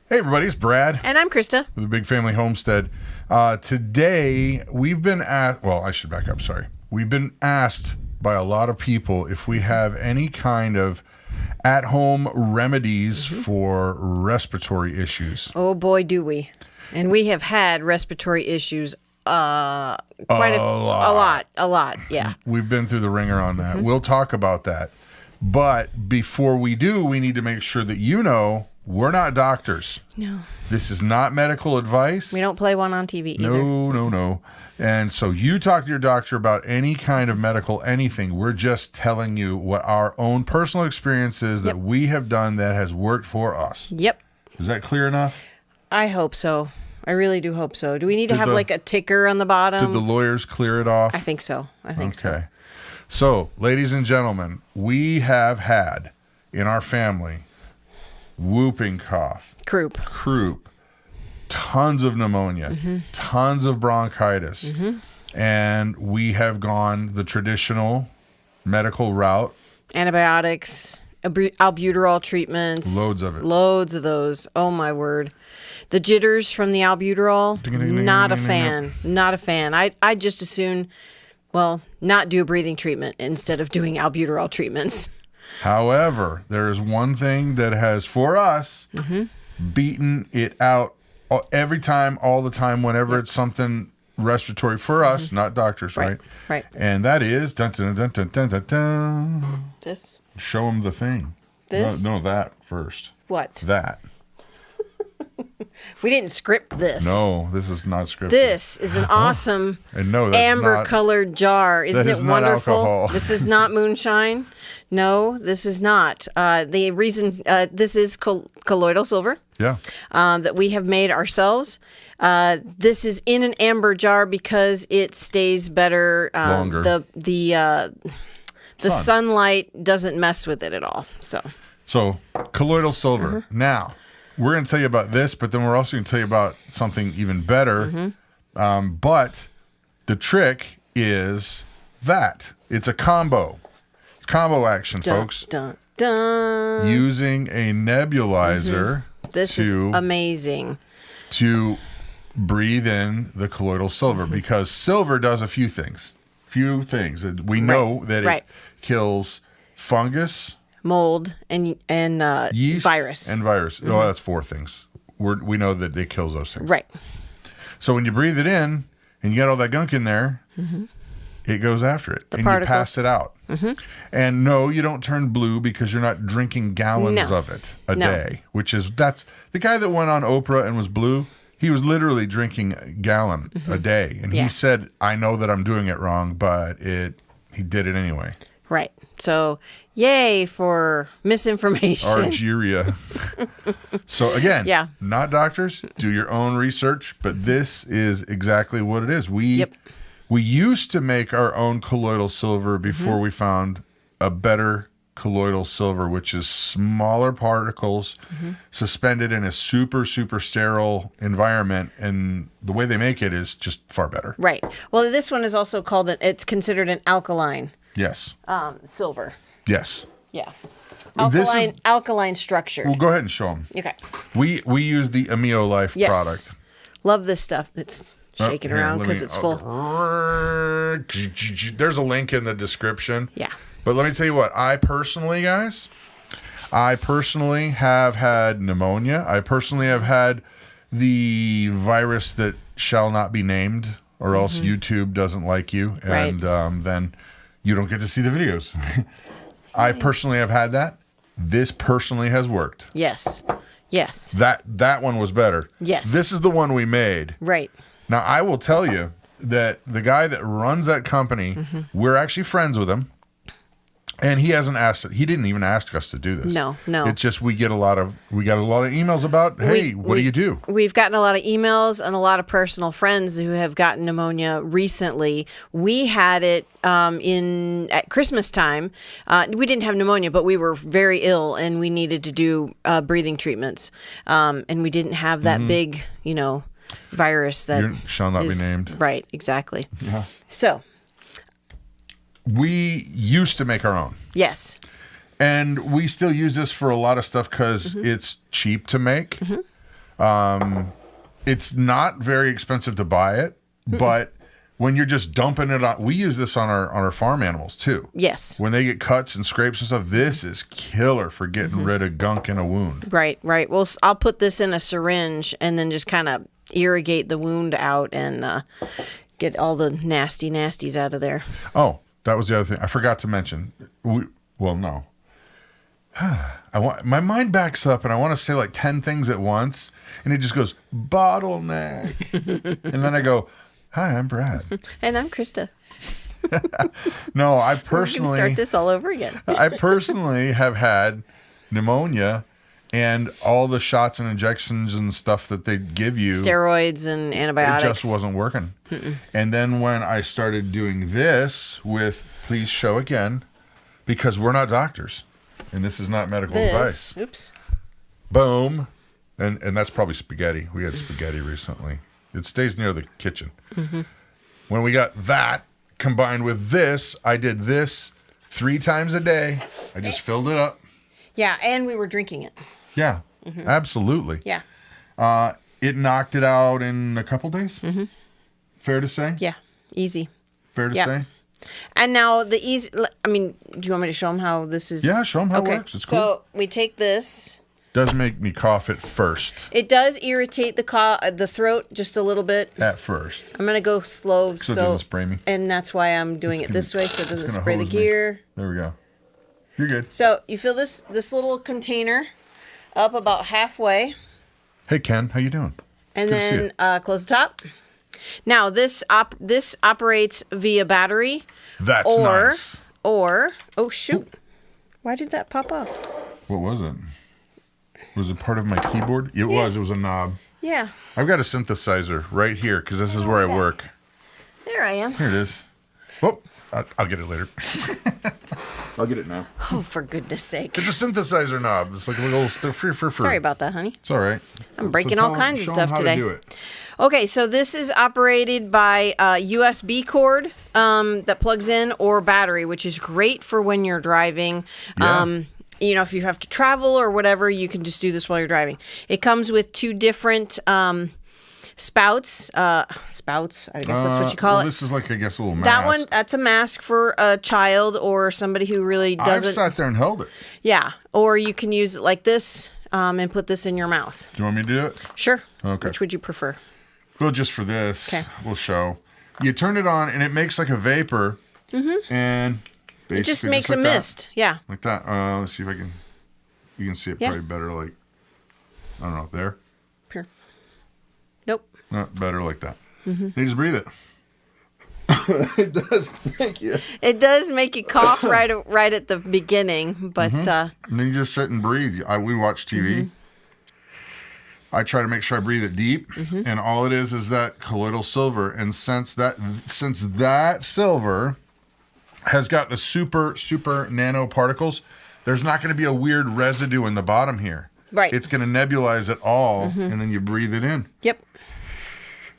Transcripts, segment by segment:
Hey everybody, it's Brad. And I'm Christa. With the Big Family Homestead. Today, we've been asked, well, I should back up, sorry. We've been asked by a lot of people if we have any kind of at-home remedies for respiratory issues. Oh boy, do we. And we have had respiratory issues quite a lot, yeah. We've been through the ringer on that. We'll talk about that. But before we do, we need to make sure that you know we're not doctors. No. This is not medical advice. We don't play one on TV either. No. And so you talk to your doctor about any kind of medical anything. We're just telling you what our own personal experience is that we have done that has worked for us. Yep. Is that clear enough? I hope so. I really do hope so. Do we need to have like a ticker on the bottom? Did the lawyers clear it off? I think so. Okay. So, ladies and gentlemen, we have had in our family whooping cough, croup, tons of pneumonia, tons of bronchitis, and we have gone the traditional medical route. Antibiotics, albuterol treatments. Loads of it. Loads of those. Oh, my word. The jitters from the albuterol, not a fan. Not a fan. I'd just as soon, not do a breathing treatment instead of doing albuterol treatments. However, there is one thing that has, for us, beaten it out every time, all the time, whenever it's something respiratory for us, not doctors, right? Right. And that is, dun, dun, dun, dun, dun, dun, dun. This? Show them the thing. This? No, that first. What? That. We didn't script this. No, this is not scripted. This is an awesome and no, amber-colored jar. Isn't it wonderful? Alcohol. This is not moonshine. No, this is not. The reason this is colloidal silver. Yeah. That we have made ourselves. This is in an amber jar because it stays better. Longer. The sunlight doesn't mess with it at all. So colloidal silver. Now, we're going to tell you about this, but then we're also going to tell you about something even better. But the trick is that it's a combo. It's combo action, folks. Dun, dun. Using a nebulizer. This is amazing. To breathe in the colloidal silver because silver does a few things. We know that it kills fungus, mold, and yeast, virus. And virus. Oh, that's four things. We know that it kills those things. Right. So when you breathe it in and you got all that gunk in there, it goes after it. And you pass it out. And no, you don't turn blue because you're not drinking gallons of it a day, that's the guy that went on Oprah and was blue. He was literally drinking a gallon a day. And he said, I know that I'm doing it wrong, but he did it anyway. Right. So, yay for misinformation. Argyria. So, again, not doctors. Do your own research. But this is exactly what it is. We used to make our own colloidal silver before we found a better colloidal silver, which is smaller particles suspended in a super, super sterile environment. And the way they make it is just far better. Right. Well, this one is also it's considered an alkaline. Yes. Silver. Yes. Yeah. Alkaline structure. Well, go ahead and show them. Okay. We use the Amio Life product. Love this stuff. It's shaking around because it's full. There's a link in the description. Yeah. But let me tell you what, I personally have had pneumonia. I personally have had the virus that shall not be named, or else YouTube doesn't like you, and then you don't get to see the videos. I personally have had that. This personally has worked. Yes. That one was better. Yes. This is the one we made. Right. Now, I will tell you that the guy that runs that company, we're actually friends with him. And he didn't even ask us to do this. No. It's just we got a lot of emails about, hey, what do you do? We've gotten a lot of emails and a lot of personal friends who have gotten pneumonia recently. We had it at Christmas time. We didn't have pneumonia, but we were very ill and we needed to do breathing treatments. And we didn't have that big, virus that shall not be named. Right, exactly. Yeah. So we used to make our own. Yes. And we still use this for a lot of stuff because it's cheap to make. It's not very expensive to buy it, but when you're just dumping it on, we use this on our farm animals too. Yes. When they get cuts and scrapes and stuff, this is killer for getting rid of gunk in a wound. Right. Well, I'll put this in a syringe and then just kind of irrigate the wound out and get all the nasties out of there. Oh, that was the other thing I forgot to mention. No. My mind backs up and I want to say like 10 things at once, and it just goes bottleneck. And then I go, hi, I'm Brad. And I'm Christa. No, I personally... We're going to start this all over again. I personally have had pneumonia and all the shots and injections and stuff that they give you. Steroids and antibiotics. It just wasn't working. And then when I started doing this with, please show again, because we're not doctors and this is not medical advice. Oops. Boom. And that's probably spaghetti. We had spaghetti recently. It stays near the kitchen. When we got that combined with this, I did this 3 times a day. I just filled it up. Yeah, and we were drinking it. Yeah, absolutely. Yeah. It knocked it out in a couple days. Fair to say? Yeah, easy. Fair to say? And now do you want me to show them how this is? Yeah, show them how it works. It's cool. So we take this. Does make me cough at first. It does irritate the throat just a little bit. At first. I'm going to go slow. So it doesn't spray me. And that's why I'm doing it this way, so it doesn't spray the gear. There we go. You're good. So you fill this little container up about halfway. Hey, Ken. How you doing? And then close the top. Now, this operates via battery. That's nice. Oh, shoot. Ooh. Why did that pop up? What was it? Was it part of my keyboard? It was. It was a knob. Yeah. I've got a synthesizer right here because this is where I work. There I am. Here it is. Oh, I'll get it later. I'll get it now. Oh, for goodness sake. It's a synthesizer knob. It's like a little free. Sorry about that, honey. It's all right. I'm breaking all kinds of stuff today. Show them how to do it. Okay, so this is operated by a USB cord that plugs in or battery, which is great for when you're driving. Yeah. If you have to travel or whatever, you can just do this while you're driving. It comes with 2 different spouts. Spouts, I guess that's what you call it. This is like, I guess, a little mask. That one, that's a mask for a child or somebody who really doesn't. I've sat there and held it. Yeah, or you can use it like this and put this in your mouth. Do you want me to do it? Sure. Okay. Which would you prefer? Well, just for this, we'll show. You turn it on, and it makes like a vapor, and it just makes a mist. Yeah. Like that. Let's see if I can. You can see it probably better. Like, I don't know, there. Here. Nope. Not better like that. You just breathe it. It does make you. It does make you cough right at the beginning, but. And then you just sit and breathe. We watch TV. I try to make sure I breathe it deep, and all it is that colloidal silver. And since that silver has got the super nanoparticles, there's not going to be a weird residue in the bottom here. Right. It's going to nebulize it all, and then you breathe it in. Yep.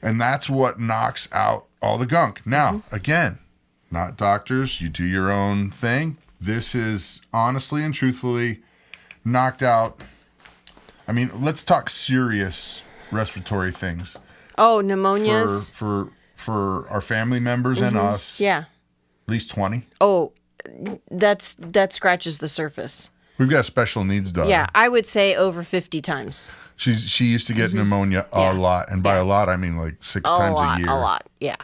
And that's what knocks out all the gunk. Now, again, not doctors. You do your own thing. This is honestly and truthfully knocked out. I mean, let's talk serious respiratory things. Oh, pneumonias? For our family members and us. Yeah. At least 20. Oh, that scratches the surface. We've got a special needs daughter. Yeah, I would say over 50 times. She used to get pneumonia a lot. And by a lot, I mean like 6 times a year. A lot, yeah.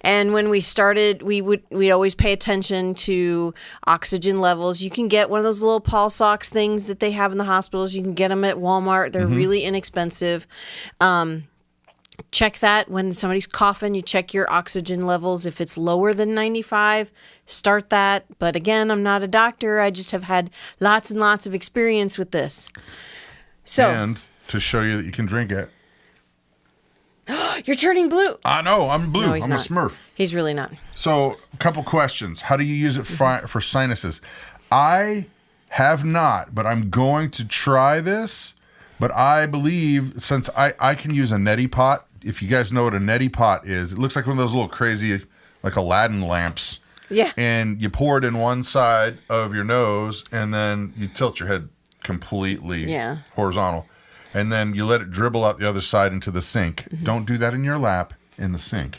And when we started, we'd always pay attention to oxygen levels. You can get one of those little pulse ox things that they have in the hospitals. You can get them at Walmart. They're really inexpensive. Check that when somebody's coughing. You check your oxygen levels. If it's lower than 95, start that. But again, I'm not a doctor. I just have had lots and lots of experience with this. So, and to show you that you can drink it. You're turning blue. I know. I'm blue. No, he's I'm not. a Smurf. He's really not. So, a couple questions. How do you use it for sinuses? I have not, but I'm going to try this. But I believe since I can use a neti pot. If you guys know what a neti pot is, it looks like one of those little crazy, like Aladdin lamps. Yeah. And you pour it in one side of your nose, and then you tilt your head completely horizontal. and then you let it dribble out the other side into the sink. Don't do that in your lap, in the sink.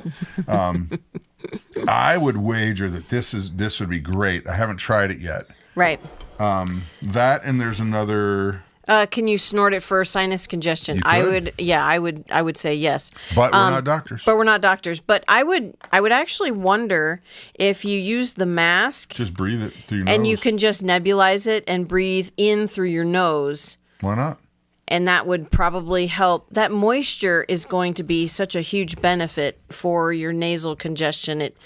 I would wager that this would be great. I haven't tried it yet. Right. That, and there's another... can you snort it for sinus congestion? I would say yes. But we're not doctors. But I would actually wonder if you use the mask. Just breathe it through your nose. And you can just nebulize it and breathe in through your nose. Why not? And that would probably help. That moisture is going to be such a huge benefit for your nasal congestion. It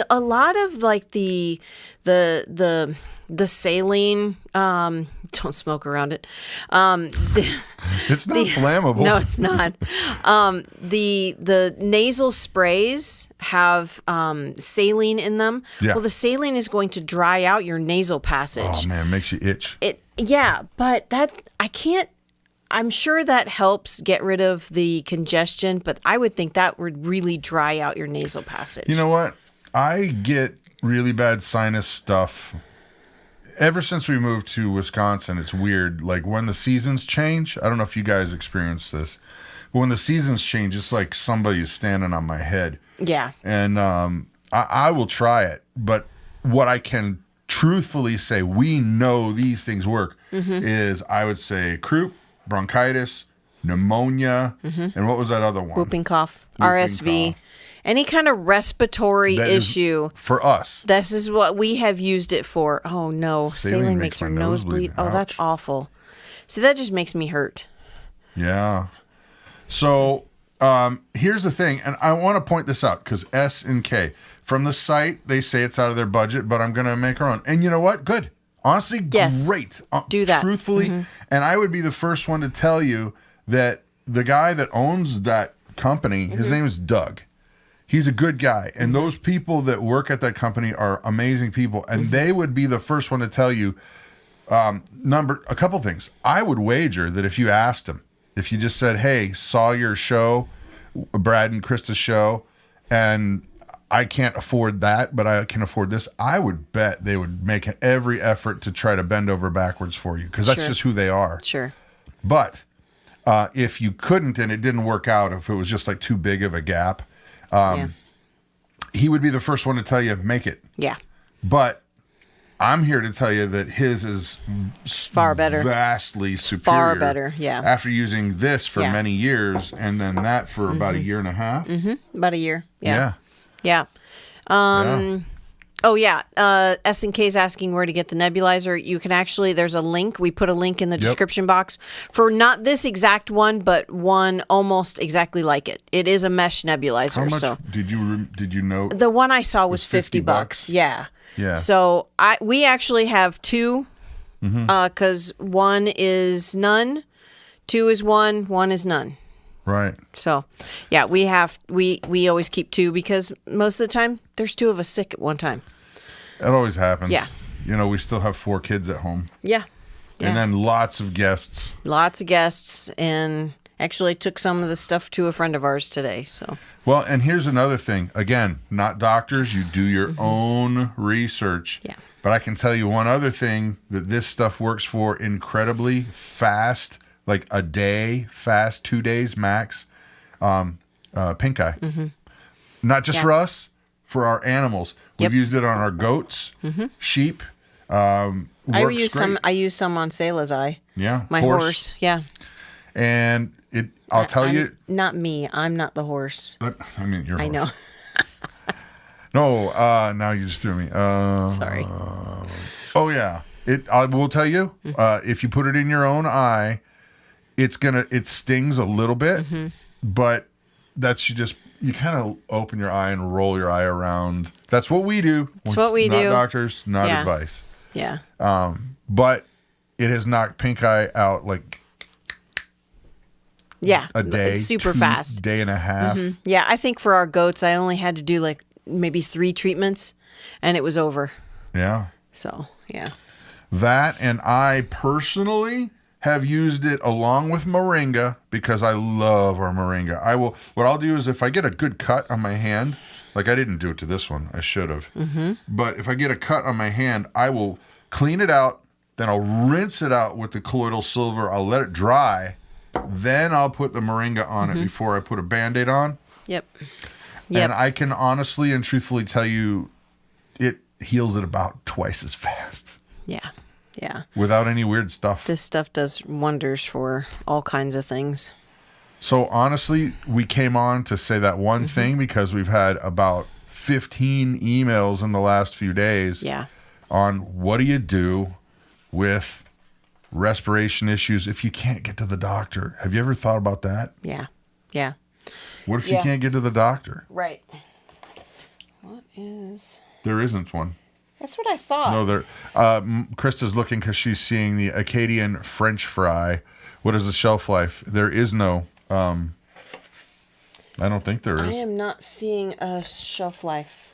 a lot of like the saline. Don't smoke around it. It's not flammable. No, it's not. The nasal sprays have saline in them. Yeah. Well, the saline is going to dry out your nasal passage. Oh man, it makes you itch. But I can't. I'm sure that helps get rid of the congestion, but I would think that would really dry out your nasal passage. You know what? I get really bad sinus stuff. Ever since we moved to Wisconsin, it's weird. Like when the seasons change, I don't know if you guys experience this, but when the seasons change, it's like somebody is standing on my head. Yeah. And I will try it, but what I can truthfully say, we know these things work, is I would say croup, bronchitis, pneumonia, and what was that other one? Whooping cough, RSV. Cough. Any kind of respiratory issue. For us. This is what we have used it for. Oh, no. Saline makes our nose bleed. Oh, that's awful. See, that just makes me hurt. Yeah. So here's the thing, and I want to point this out because S and K. From the site, they say it's out of their budget, but I'm going to make our own. And you know what? Good. Honestly, great. Do that. Truthfully. And I would be the first one to tell you that the guy that owns that company, his name is Doug. He's a good guy. And those people that work at that company are amazing people. And they would be the first one to tell you a couple things. I would wager that if you asked him, if you just said, hey, saw your show, Brad and Christa's show, and I can't afford that, but I can afford this, I would bet they would make every effort to try to bend over backwards for you because that's just who they are. Sure. But if you couldn't and it didn't work out, if it was just like too big of a gap, he would be the first one to tell you, make it. Yeah. But I'm here to tell you that his is far better, vastly superior. Far better, yeah. After using this for many years and then that for about a year and a half. About a year. Yeah. Yeah. Oh, yeah. S&K is asking where to get the nebulizer. You can actually, there's a link. We put a link in the description box for not this exact one, but one almost exactly like it. It is a mesh nebulizer. How much did you know? The one I saw was $50. Yeah. Yeah. So we actually have two because one is none, two is one is none. Right. So, yeah, we always keep two because most of the time there's two of us sick at one time. It always happens. Yeah. You know, we still have 4 kids at home. Yeah. And then lots of guests. And actually took some of the stuff to a friend of ours today. So. Well, and here's another thing. Again, not doctors. You do your own research. Yeah. But I can tell you one other thing that this stuff works for incredibly fast. Like a day, fast, 2 days max, pink eye. Not just for us, for our animals. We've used it on our goats, sheep. I use some on Selah's eye. Yeah. My horse. Yeah. And I'll tell you. Not me. I'm not the horse. I mean, you're. I know. No, now you just threw me. Sorry. Oh yeah. I will tell you, if you put it in your own eye, it stings a little bit, but you kind of open your eye and roll your eye around. That's what we do. That's what we do. Not doctors, not advice. Yeah. But it has knocked pink eye out like a day. It's super fast. Day and a half. Yeah, I think for our goats, I only had to do like maybe 3 treatments and it was over. Yeah. So, yeah. That, and I personally have used it along with moringa because I love our moringa. What I'll do is if I get a good cut on my hand, like I didn't do it to this one, I should have. But if I get a cut on my hand, I will clean it out, then I'll rinse it out with the colloidal silver. I'll let it dry, Then I'll put the Moringa on it before I put a Band-Aid on. Yep. And I can honestly and truthfully tell you, it heals it about twice as fast. Yeah. Yeah. Without any weird stuff. This stuff does wonders for all kinds of things. So honestly, we came on to say that one thing because we've had about 15 emails in the last few days on what do you do with respiration issues if you can't get to the doctor. Have you ever thought about that? Yeah. Yeah. What if you can't get to the doctor? Right. What is... There isn't one. That's what I thought. No, there. Christa's looking because she's seeing the Acadian French fry. What is the shelf life? There is no... I don't think there is. I am not seeing a shelf life.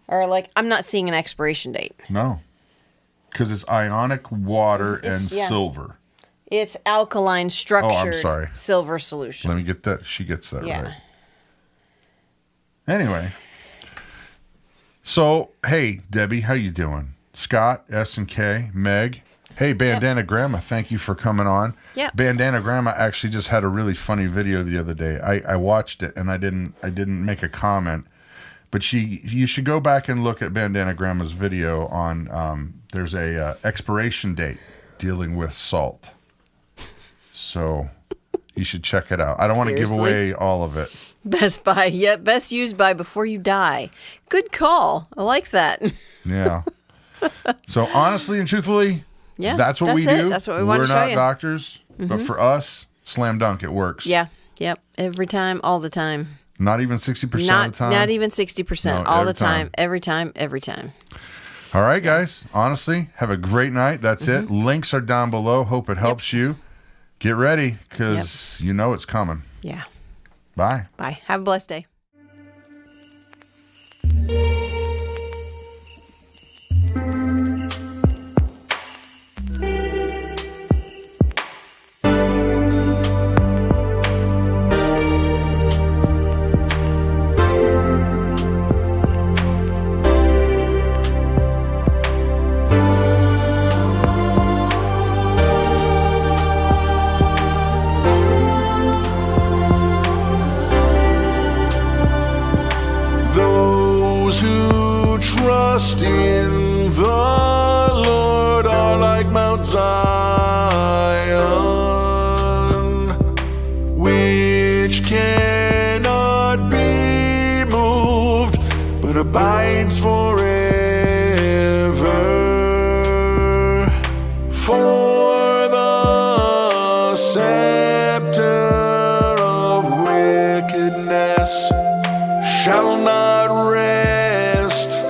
Or like, I'm not seeing an expiration date. No. Because it's ionic water and silver. It's alkaline structured I'm sorry. Silver solution. Let me get that. She gets that Yeah. right. Anyway. So, hey, Debbie, how you doing? Scott, S&K, Meg. Hey, Bandana Grandma, thank you for coming on. Yeah. Bandana Grandma actually just had a really funny video the other day. I watched it and I didn't make a comment. But you should go back and look at Bandana Grandma's video on there's a expiration date dealing with salt. So you should check it out. I don't want to give away all of it. Best by, best used by before you die. Good call. I like that. Yeah. So honestly and truthfully, that's what we do. That's what we want to show you. We're not doctors, but for us, slam dunk, it works. Yeah. Yep. Every time, all the time. Not even 60% of the time? Not even 60%. No, all the time. Every time. Every time. All right, guys. Honestly, have a great night. That's it. Links are down below. Hope it helps you. Get ready because you know it's coming. Yeah. Bye. Bye. Have a blessed day. Trust in the Lord are like Mount Zion, which cannot be moved, but abides forever. For the scepter of wickedness shall not rest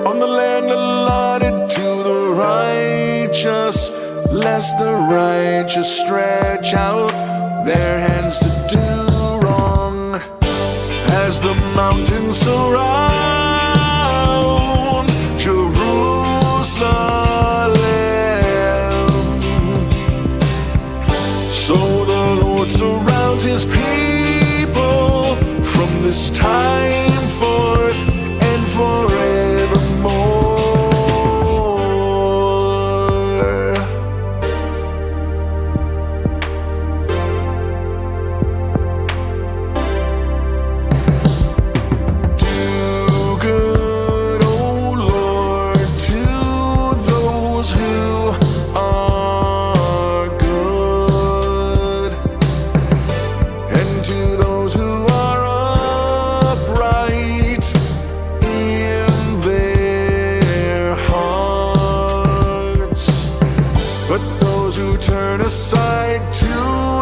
on the land allotted to the righteous, lest the righteous stretch out their hands to do wrong. As the mountains surround Jerusalem, so the Lord surrounds his people from this time forth and forevermore. Do good, O Lord, to those who are good, and to those who are upright in their hearts. But those who turn aside to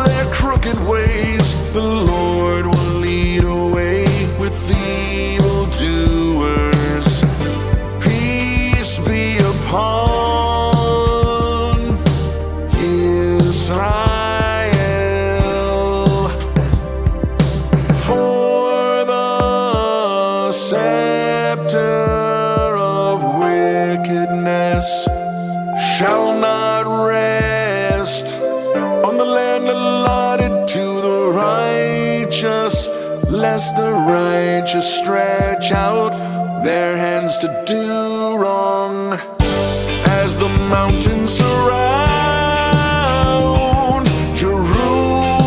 their crooked ways, the Lord will lead away with evildoers. Peace be upon Israel. For the scepter of wickedness shall not rest on the land allotted to the righteous, lest the righteous stretch out their hands to do wrong. As the mountains surround Jerusalem,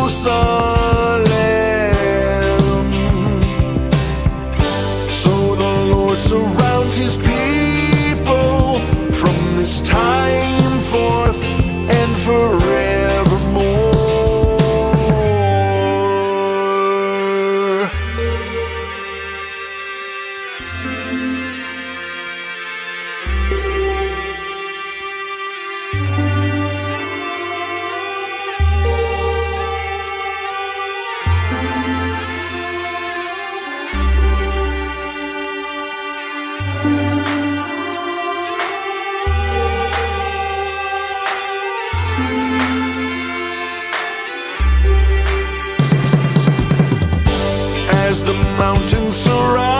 as the mountains surround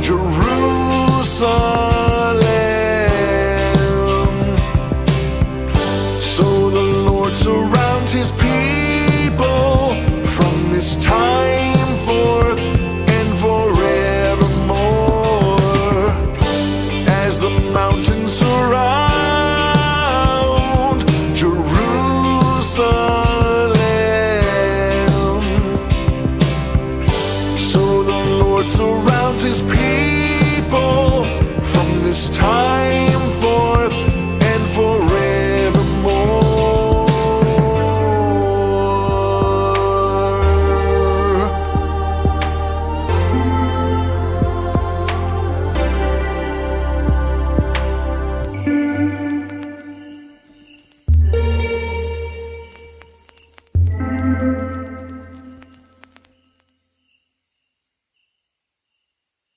Jerusalem. So the Lord surrounds his people